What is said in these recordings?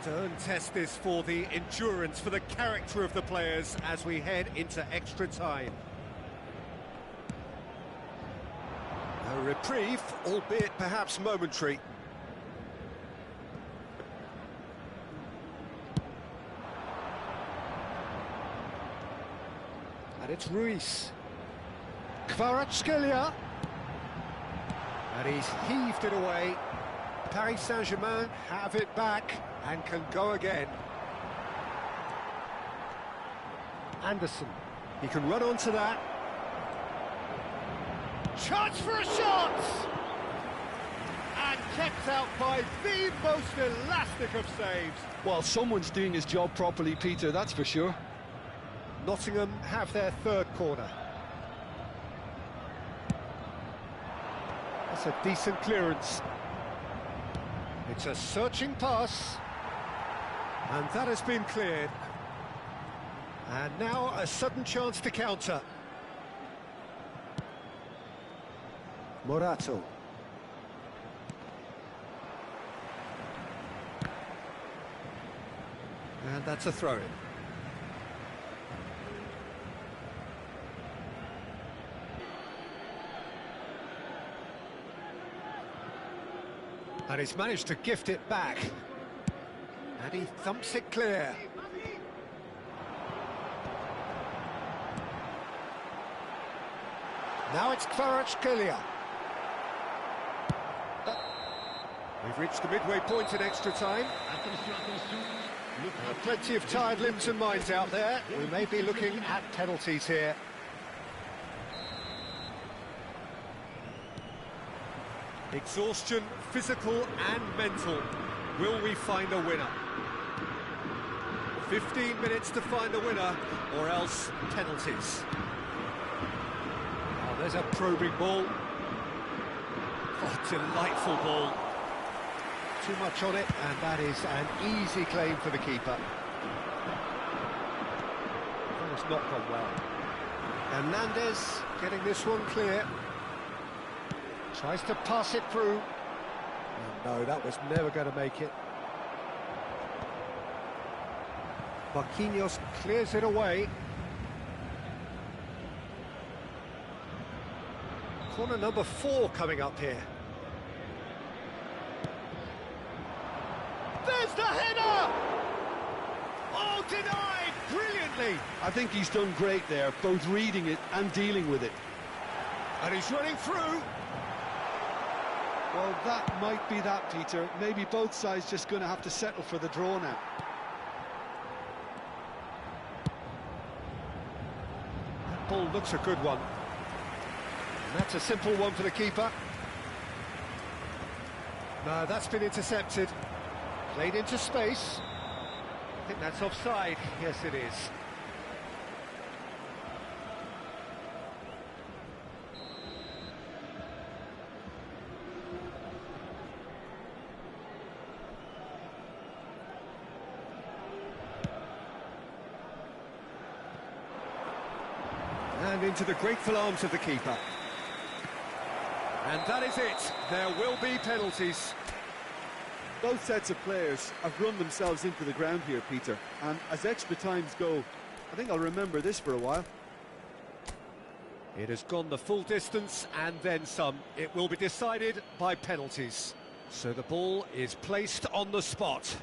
Stern test this for the endurance, for the character of the players as we head into extra time. A reprieve, albeit perhaps momentary. And it's Ruiz. Kvaratskhelia. And he's heaved it away. Paris Saint-Germain have it back and can go again. Anderson, he can run onto that. Chance for a shot! And kept out by the most elastic of saves. Well, someone's doing his job properly, Peter, that's for sure. Nottingham have their third corner. That's a decent clearance. It's a searching pass. And that has been cleared. And now a sudden chance to counter. Morato. And that's a throw-in. And he's managed to gift it back. And he thumps it clear. Now it's Kvaratskhelia. We've reached the midway point in extra time. Plenty of tired limbs and minds out there. We may be looking at penalties here. Exhaustion, physical and mental. Will we find a winner? 15 minutes to find a winner, or else penalties. Oh, there's a probing ball. Oh, delightful ball. Too much on it, and that is an easy claim for the keeper. Oh, it's not gone well. Hernandez getting this one clear. Tries to pass it through. Oh, no, that was never going to make it. Marquinhos clears it away. Corner number 4 coming up here. There's the header! Oh, denied brilliantly! I think he's done great there, both reading it and dealing with it. And he's running through. Well, that might be that, Peter. Maybe both sides just going to have to settle for the draw now. That ball looks a good one. And that's a simple one for the keeper. No, that's been intercepted. Played into space. I think that's offside. Yes, it is. And into the grateful arms of the keeper. And that is it. There will be penalties. Both sets of players have run themselves into the ground here, Peter. And as extra times go, I think I'll remember this for a while. It has gone the full distance and then some. It will be decided by penalties. So the ball is placed on the spot.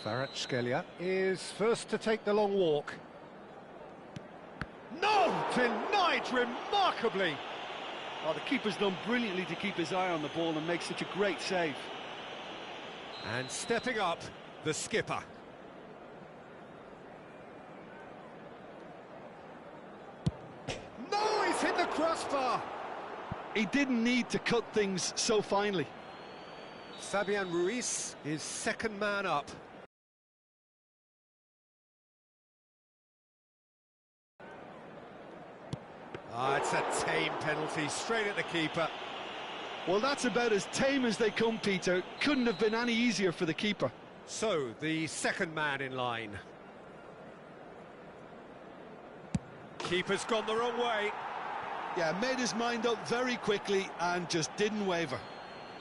Kvaratskhelia is first to take the long walk. No! Denied remarkably! Oh, the keeper's done brilliantly to keep his eye on the ball and make such a great save. And stepping up, the skipper. No, he's hit the crossbar! He didn't need to cut things so finely. Fabian Ruiz is second man up. Ah, it's a tame penalty, straight at the keeper. Well, that's about as tame as they come, Peter. Couldn't have been any easier for the keeper. So, the second man in line. Keeper's gone the wrong way. Yeah, made his mind up very quickly and just didn't waver.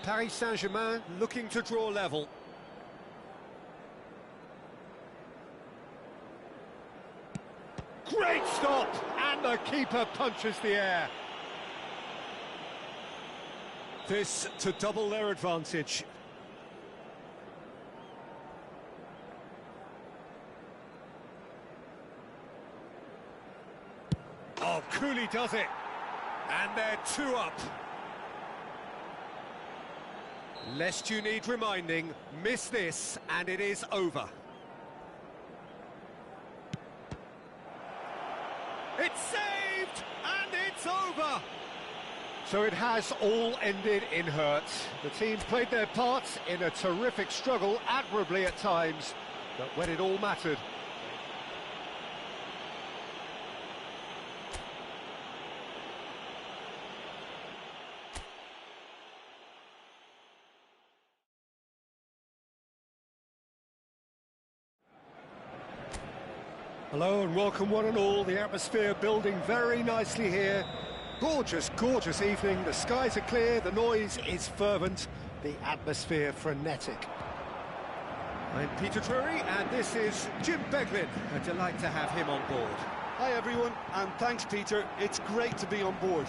Paris Saint-Germain looking to draw level. Great stop! And the keeper punches the air. This to double their advantage. Oh, Cooley does it. And they're 2 up. Lest you need reminding, miss this and it is over. It's saved and it's over. So it has all ended in hurt. The team played their parts in a terrific struggle, admirably at times, but when it all mattered. Hello and welcome one and all. The atmosphere building very nicely here. Gorgeous, gorgeous evening. The skies are clear, the noise is fervent, the atmosphere frenetic. I'm Peter Drury and this is Jim Beglin. A delight to have him on board. Hi everyone, and thanks Peter. It's great to be on board.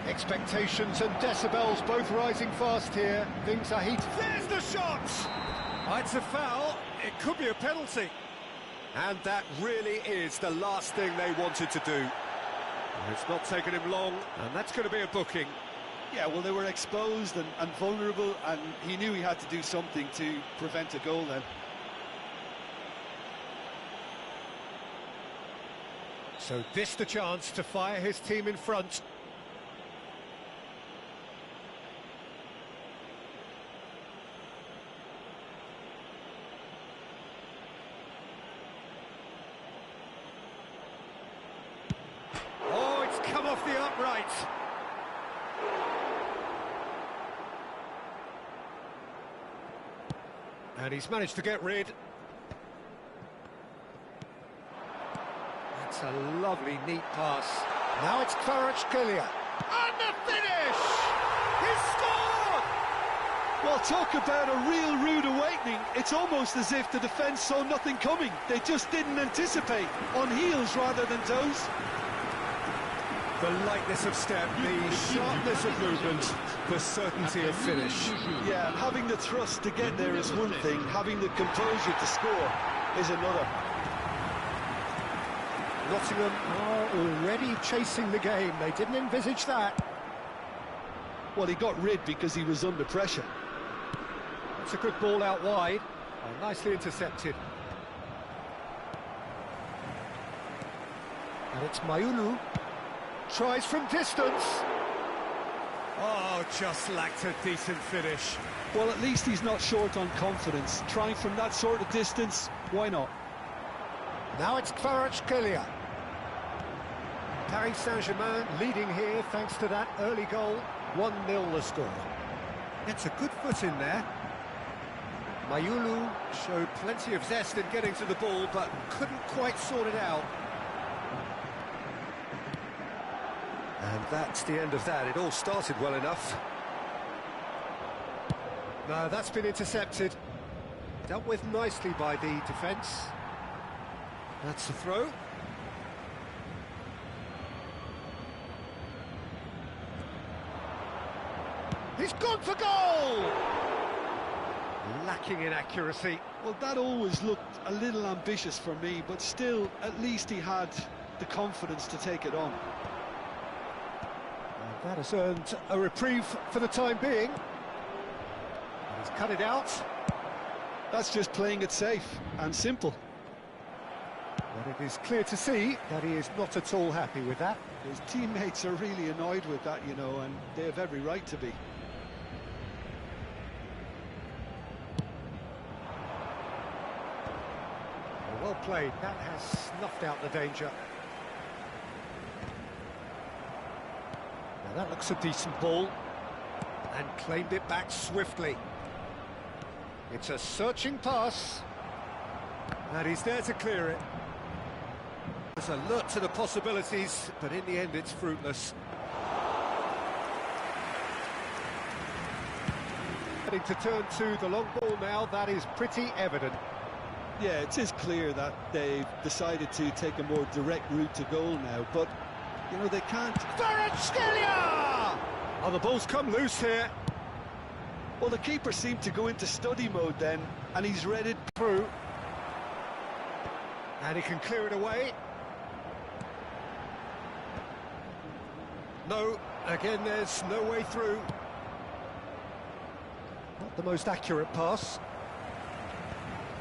Expectations and decibels both rising fast here. Things are heated. There's the shot! It's a foul. It could be a penalty. And that really is the last thing they wanted to do. It's not taken him long, and that's going to be a booking. Yeah, well, they were exposed and vulnerable, and he knew he had to do something to prevent a goal then. So this the chance to fire his team in front. Come off the upright. And he's managed to get rid. That's a lovely, neat pass. Now it's Kvaratskhelia. And the finish! He's scored! Well, talk about a real rude awakening. It's almost as if the defence saw nothing coming. They just didn't anticipate. On heels rather than toes. The lightness of step, the sharpness of movement, the certainty of finish. Yeah, having the thrust to get there is one thing, having the composure to score is another. Nottingham are already chasing the game. They didn't envisage that. Well, he got rid because he was under pressure. It's a good ball out wide. Oh, nicely intercepted. And it's Mayulu. Tries from distance. Oh, just lacked a decent finish. Well, at least he's not short on confidence. Trying from that sort of distance, why not? Now it's Kvaratskhelia. Paris Saint-Germain leading here thanks to that early goal. 1-0 the score. It's a good foot in there. Mayulu showed plenty of zest in getting to the ball, but couldn't quite sort it out. And that's the end of that. It all started well enough. No, that's been intercepted. Dealt with nicely by the defence. That's the throw. He's gone for goal! Lacking in accuracy. Well, that always looked a little ambitious for me, but still, at least he had the confidence to take it on. That has earned a reprieve for the time being. He's cut it out. That's just playing it safe and simple. But it is clear to see that he is not at all happy with that. His teammates are really annoyed with that, you know, and they have every right to be. Well played. That has snuffed out the danger. That looks a decent ball, and claimed it back swiftly. It's a searching pass, and he's there to clear it. There's alert to the possibilities, but in the end it's fruitless. Heading to turn to the long ball now, that is pretty evident. Yeah, it is clear that they've decided to take a more direct route to goal now, but, you know, they can't... Kvaratskhelia! Oh, the ball's come loose here. Well, the keeper seemed to go into study mode then, and he's read it Through. And he can clear it away. No, again, there's no way through. Not the most accurate pass.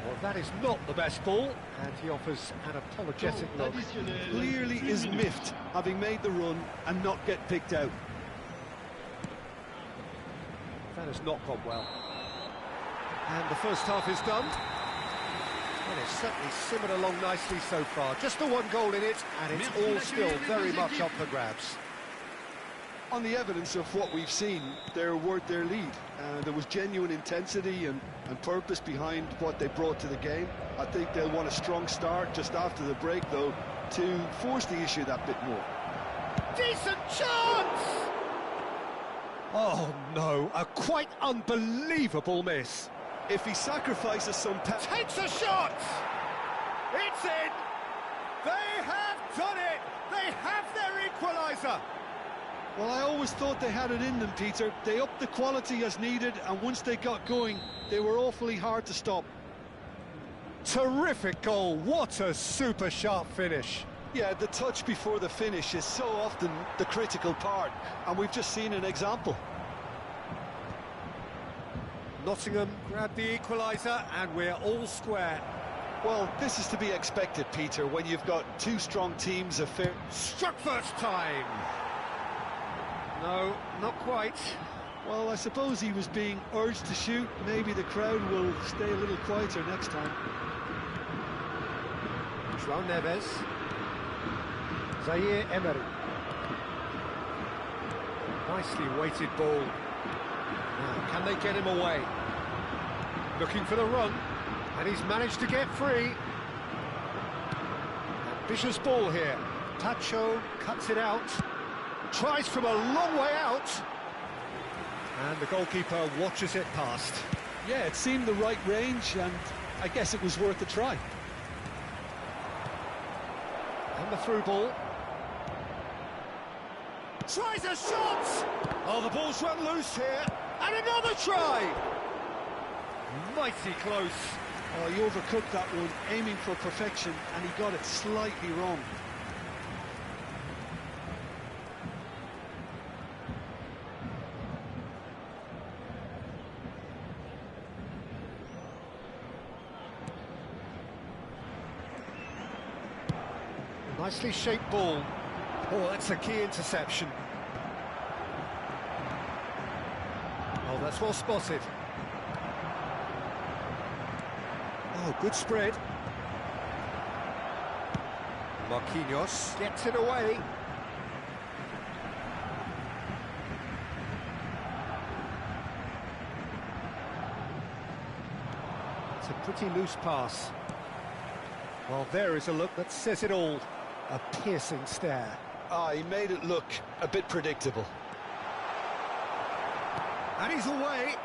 Well, that is not the best ball, and he offers an apologetic look. Clearly is miffed, having made the run and not get picked out. That has not gone well. And the first half is done. And it's certainly simmered along nicely so far. Just the one goal in it, and it's all still very much up for grabs. On the evidence of what we've seen, they're worth their lead. There was genuine intensity and purpose behind what they brought to the game. I think they'll want a strong start just after the break, though, to force the issue that bit more. Decent chance! Oh, no, a quite unbelievable miss. If he sacrifices some... Takes a shot! It's in! They have done it! They have their equaliser! Well, I always thought they had it in them, Peter. They upped the quality as needed, and once they got going, they were awfully hard to stop. Terrific goal. What a super sharp finish. Yeah, the touch before the finish is so often the critical part, and we've just seen an example. Nottingham grabbed the equaliser, and we're all square. Well, this is to be expected, Peter, when you've got two strong teams of fair... Struck first time. No, not quite. Well, I suppose he was being urged to shoot. Maybe the crowd will stay a little quieter next time. João Neves. Zaire Emery. Nicely weighted ball. Now, can they get him away? Looking for the run, and he's managed to get free. Ambitious ball here. Tacho cuts it out. Tries from a long way out, and the goalkeeper watches it past. Yeah, it seemed the right range, and I guess it was worth a try. And the through ball. Tries a shot! Oh, the ball's run loose here, and another try! Mighty close. Oh, he overcooked that one, aiming for perfection, and he got it slightly wrong. Nicely shaped ball. Oh, that's a key interception. Oh, that's well spotted. Oh, good spread. Marquinhos gets it away. It's a pretty loose pass. Well, there is a look that says it all. A piercing stare. Ah, he made it look a bit predictable. And he's away.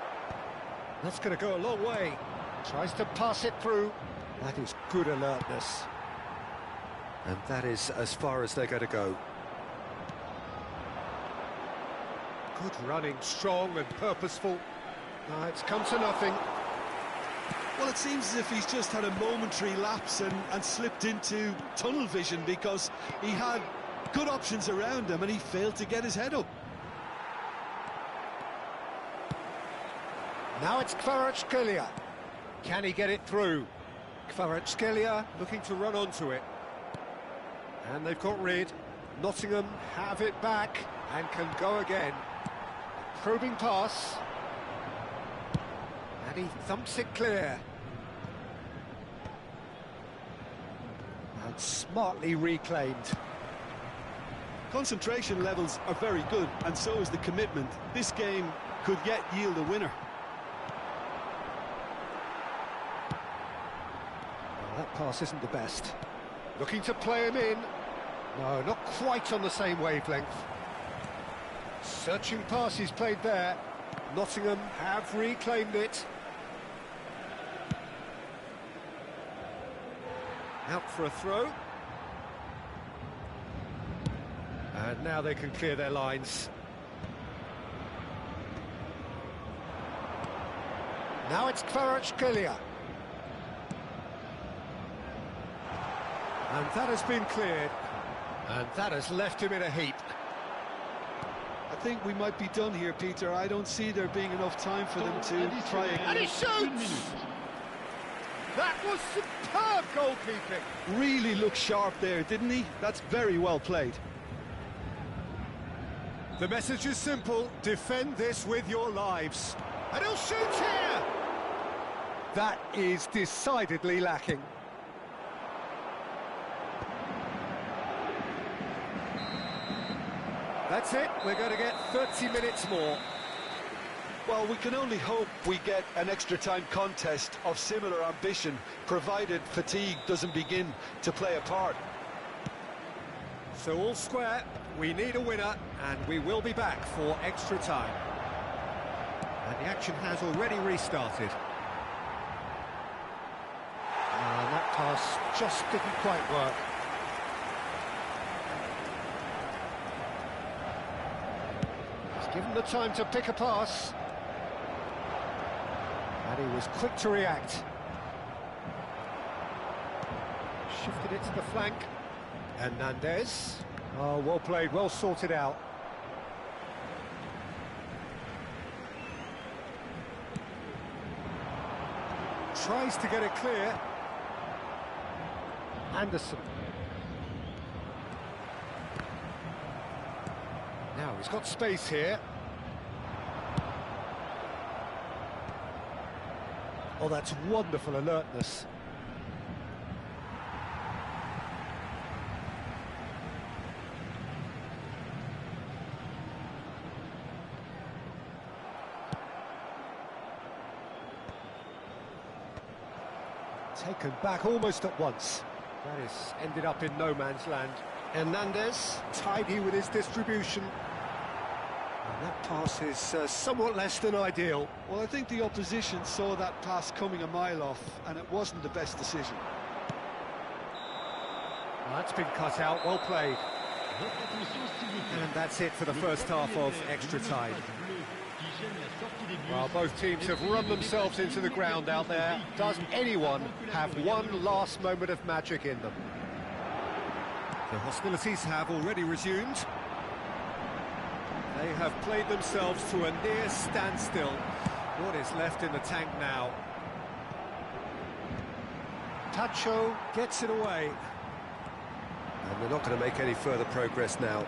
That's going to go a long way. Tries to pass it through. That is good alertness. And that is as far as they're going to go. Good running, strong and purposeful. It's come to nothing. Well, it seems as if he's just had a momentary lapse and slipped into tunnel vision, because he had good options around him and he failed to get his head up. Now it's Kvaratskhelia. Can he get it through? Kvaratskhelia looking to run onto it. And they've got rid. Nottingham have it back and can go again. Probing pass. And he thumps it clear. And smartly reclaimed. Concentration levels are very good, and so is the commitment. This game could yet yield a winner. Well, that pass isn't the best. Looking to play him in. No, not quite on the same wavelength. Searching pass he's played there. Nottingham have reclaimed it. Out for a throw. And now they can clear their lines. Now it's Kvaratskhelia. And that has been cleared. And that has left him in a heap. I think we might be done here, Peter. I don't see there being enough time for them to try again. And he shoots! That was superb goalkeeping. Really looked sharp there, didn't he? That's very well played. The message is simple: defend this with your lives. And he'll shoot here! That is decidedly lacking. That's it, we're going to get 30 minutes more. Well, we can only hope we get an extra-time contest of similar ambition, provided fatigue doesn't begin to play a part. So all square, we need a winner, and we will be back for extra time. And the action has already restarted. And that pass just didn't quite work. He's given the time to pick a pass. And he was quick to react. Shifted it to the flank. Hernandez. Oh, well played, well sorted out. Tries to get it clear. Anderson. Now he's got space here. Oh, that's wonderful alertness. Taken back almost at once. That is ended up in no man's land. Hernandez, tidy with his distribution. And that pass is somewhat less than ideal. Well, I think the opposition saw that pass coming a mile off, and it wasn't the best decision. Well, that's been cut out, well played. And that's it for the first half of extra time. Well, both teams have run themselves into the ground out there. Does anyone have one last moment of magic in them? The hostilities have already resumed. They have played themselves to a near standstill. What is left in the tank now? Tacho gets it away. And they're not going to make any further progress now.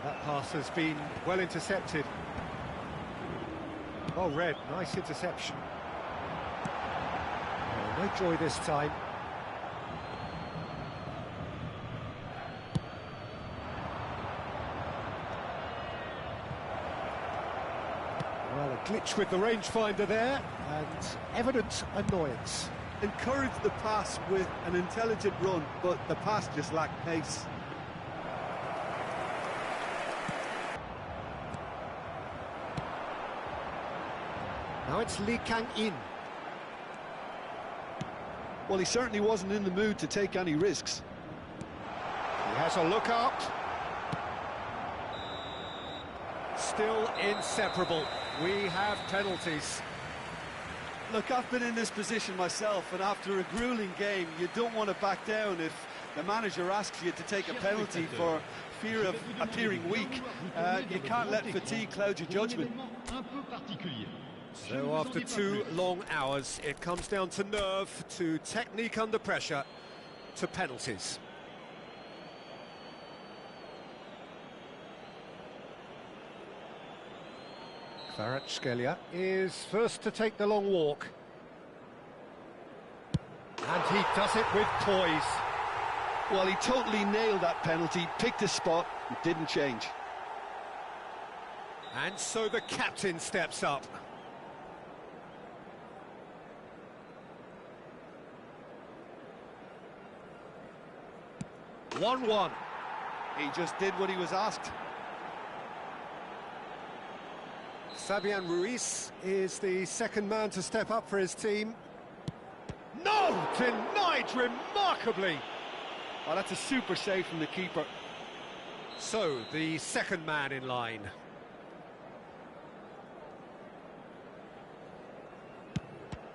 That pass has been well intercepted. Oh, Red, nice interception. Oh, no joy this time. Well, a glitch with the rangefinder there, and evident annoyance. Encouraged the pass with an intelligent run, but the pass just lacked pace. Now it's Lee Kang-in. Well, he certainly wasn't in the mood to take any risks. He has a look up. Still inseparable. We have penalties. Look, I've been in this position myself, and after a grueling game, you don't want to back down if the manager asks you to take a penalty for fear of appearing weak. You can't let fatigue cloud your judgment. So after 2 long hours, it comes down to nerve, to technique under pressure, to penalties. Kvaratskhelia is first to take the long walk. And he does it with poise. Well, he totally nailed that penalty, picked his spot, and didn't change. And so the captain steps up. One-one. He just did what he was asked. Fabian Ruiz is the second man to step up for his team. No! Oh, denied remarkably. Oh, that's a super save from the keeper. So, the second man in line.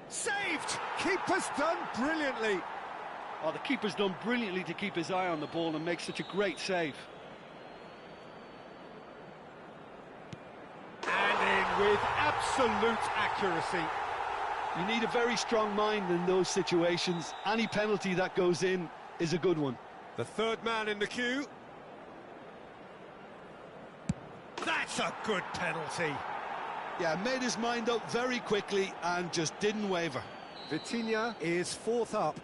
Saved! Keeper's done brilliantly. Oh, the keeper's done brilliantly to keep his eye on the ball and make such a great save. And in with absolute accuracy. You need a very strong mind in those situations. Any penalty that goes in is a good one. The third man in the queue. That's a good penalty. Yeah, made his mind up very quickly and just didn't waver. Vitinha is fourth up.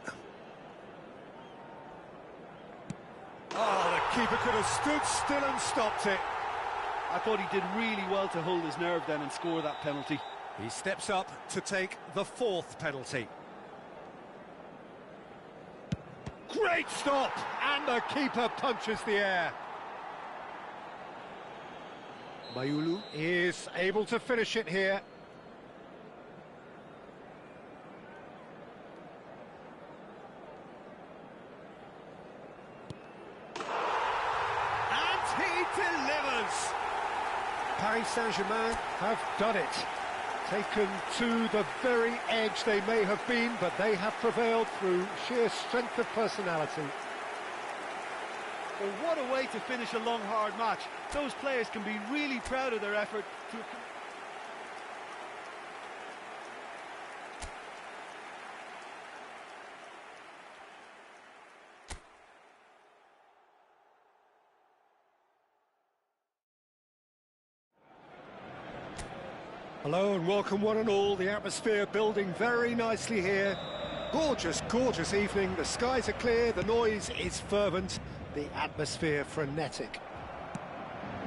Oh, the keeper could have stood still and stopped it. I thought he did really well to hold his nerve then and score that penalty. He steps up to take the fourth penalty. Great stop! And the keeper punches the air. Mayulu is able to finish it here. And he delivers! Paris Saint-Germain have done it. Taken to the very edge they may have been, but they have prevailed through sheer strength of personality. Well, what a way to finish a long, hard match. Those players can be really proud of their effort to... Hello and welcome one and all. The atmosphere building very nicely here. Gorgeous, gorgeous evening. The skies are clear, the noise is fervent, the atmosphere frenetic.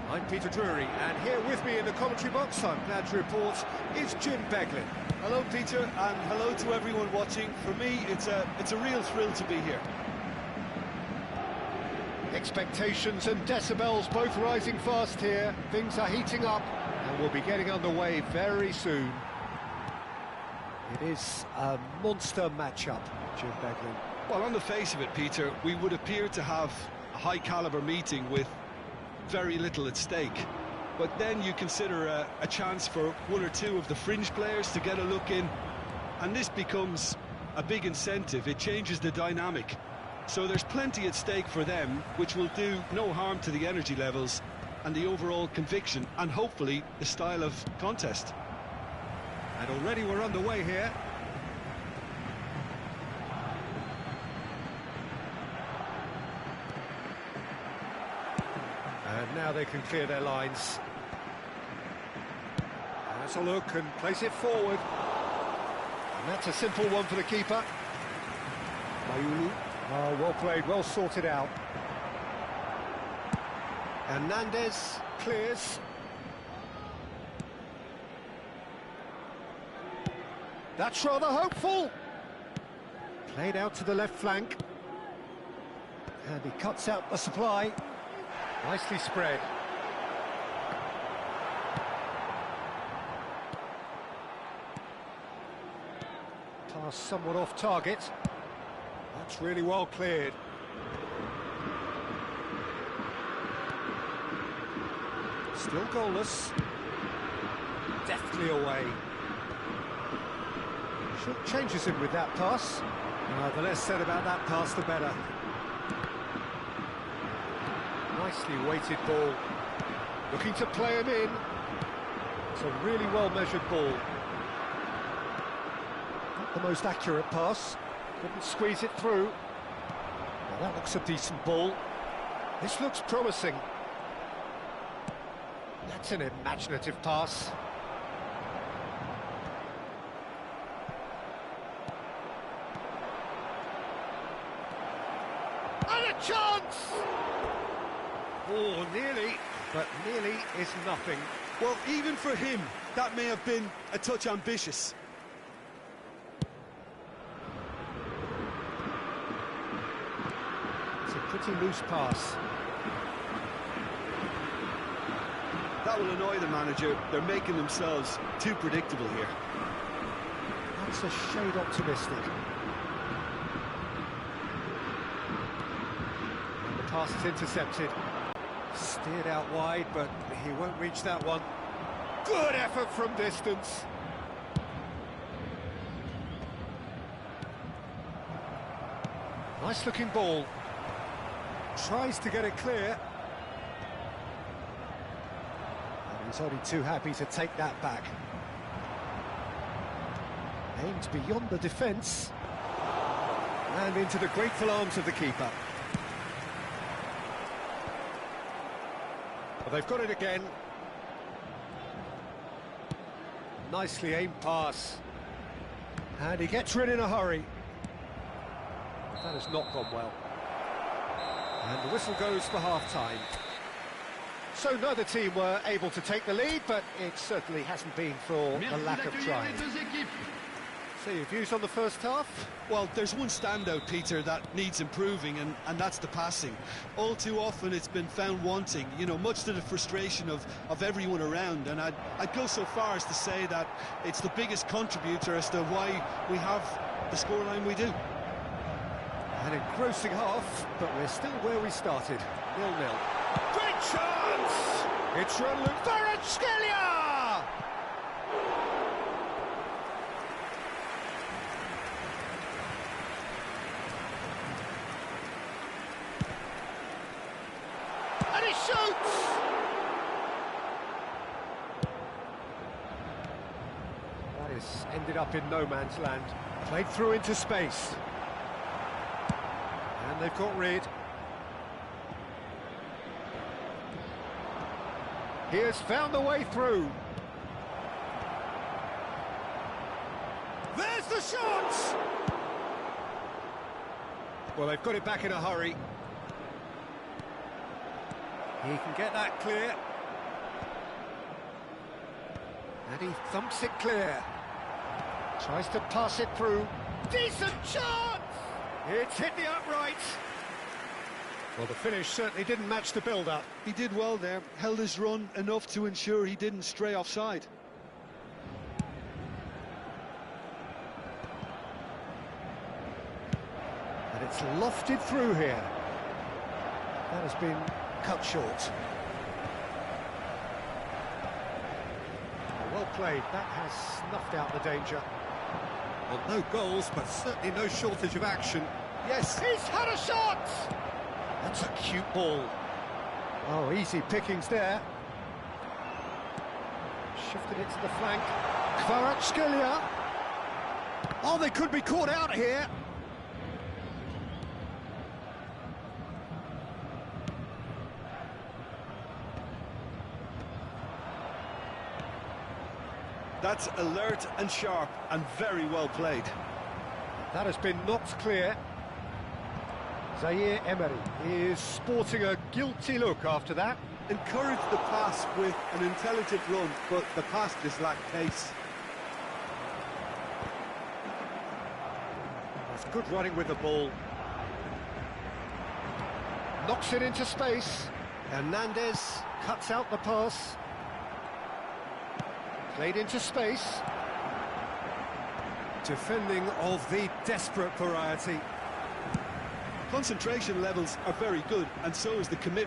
I'm Peter Drury, and here with me in the commentary box, I'm glad to report, is Jim Beglin. Hello, Peter, and hello to everyone watching. For me, it's a real thrill to be here. Expectations and decibels both rising fast here. Things are heating up, and we'll be getting underway very soon. It is a monster matchup, Jim Beglin. Well, on the face of it, Peter, we would appear to have a high-caliber meeting with very little at stake. But then you consider a chance for one or two of the fringe players to get a look in, and this becomes a big incentive. It changes the dynamic. So there's plenty at stake for them, which will do no harm to the energy levels and the overall conviction, and hopefully the style of contest. And already we're underway here. And now they can clear their lines. That's a look and place it forward. And that's a simple one for the keeper. Mayulu. Oh, well played, well sorted out. Hernandez clears. That's rather hopeful. Played out to the left flank. And he cuts out the supply. Nicely spread. Pass somewhat off target. That's really well cleared. Still goalless. Deftly away. Short changes him with that pass. The less said about that pass, the better. Nicely weighted ball. Looking to play him in. It's a really well-measured ball. Not the most accurate pass. Couldn't squeeze it through. Well, that looks a decent ball. This looks promising. That's an imaginative pass. And a chance! Oh, nearly, but nearly is nothing. Well, even for him, that may have been a touch ambitious. It's a pretty loose pass. That will annoy the manager. They're making themselves too predictable here. That's a shade optimistic. Pass is intercepted. Steered out wide, but he won't reach that one. Good effort from distance. Nice looking ball. Tries to get it clear. And he's only too happy to take that back. Aimed beyond the defence. And into the grateful arms of the keeper. Well, they've got it again. Nicely aimed pass. And he gets rid in a hurry. That has not gone well. And the whistle goes for half-time. So neither team were able to take the lead, but it certainly hasn't been for the lack of trying. So your views on the first half? Well, there's one standout, Peter, that needs improving, and that's the passing. All too often it's been found wanting, you know, much to the frustration of everyone around, and I'd go so far as to say that it's the biggest contributor as to why we have the scoreline we do. An engrossing half, but we're still where we started, 0-0. Great chance! It's Gianluca Kvaratskhelia! And he shoots! That is ended up in no man's land. Played through into space. And they've got rid. He has found the way through. There's the shot! Well, they've got it back in a hurry. He can get that clear. And he thumps it clear. Tries to pass it through. Decent chance! It's hit the upright. Well, the finish certainly didn't match the build-up. He did well there, held his run enough to ensure he didn't stray offside. And it's lofted through here. That has been cut short. Well played, that has snuffed out the danger. Well, no goals, but certainly no shortage of action. Yes, he's had a shot! That's a cute ball. Oh, easy pickings there. Shifted it to the flank. Kvaratskhelia. Oh, they could be caught out here. That's alert and sharp and very well played. That has been knocked clear. Zaire Emery is sporting a guilty look after that. Encouraged the pass with an intelligent run, but the pass just lacked pace. That's good running with the ball. Knocks it into space. Hernandez cuts out the pass. Played into space. Defending of the desperate variety. Concentration levels are very good, and so is the commitment.